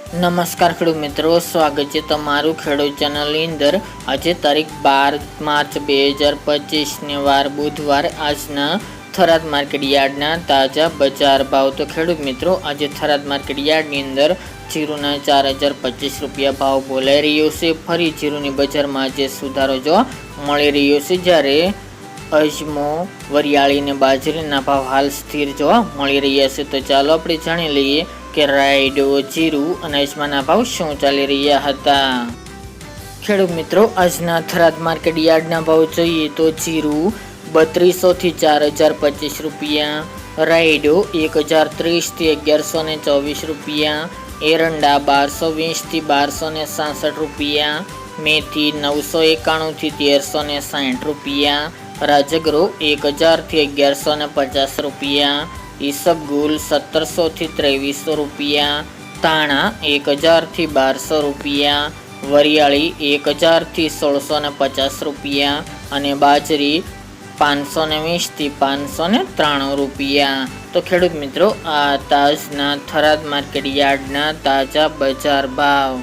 નમસ્કાર ખેડૂત મિત્રો, સ્વાગત છે તમારું ખેડૂત ચેનલની અંદર। આજે તારીખ 12 માર્ચ 2025 વાર બુધવાર આજના થરાદ માર્કેટ યાર્ડના તાજા બજાર ભાવ। તો ખેડૂત મિત્રો, આજે થરાદ માર્કેટ યાર્ડની અંદર જીરુના 4025 રૂપિયા ભાવ બોલાઈ રહ્યો છે। ફરી જીરુની બજારમાં આજે સુધારો જોવા મળી રહ્યો છે, જ્યારે અજમો, વરિયાળી ને બાજરીના ભાવ હાલ સ્થિર જોવા મળી રહ્યા છે। તો ચાલો આપણે જાણી લઈએ કે રાયડો, જીરું અને અજમાના ભાવ શું ચાલી રહ્યા હતા। ખેડૂત મિત્રો, આજના થરાદ માર્કેટ યાર્ડના ભાવ જોઈએ તો જીરું 3200 થી 4025 રૂપિયા, રાયડો 1030 થી 1124 રૂપિયા, એરંડા 1220 થી 1266 રૂપિયા, મેથી 991 થી 1360 રૂપિયા, રાજગરો 1000 થી 1150 રૂપિયા, ઈસબગુલ 1700 થી 2300 રૂપિયા, તાણા 1000 થી 1200 રૂપિયા, વરિયાળી 1000 થી 1650 રૂપિયા અને બાજરી 520 થી 593 રૂપિયા। તો ખેડૂત મિત્રો, આ તાજના થરાદ માર્કેટ યાર્ડના તાજા બજાર ભાવ।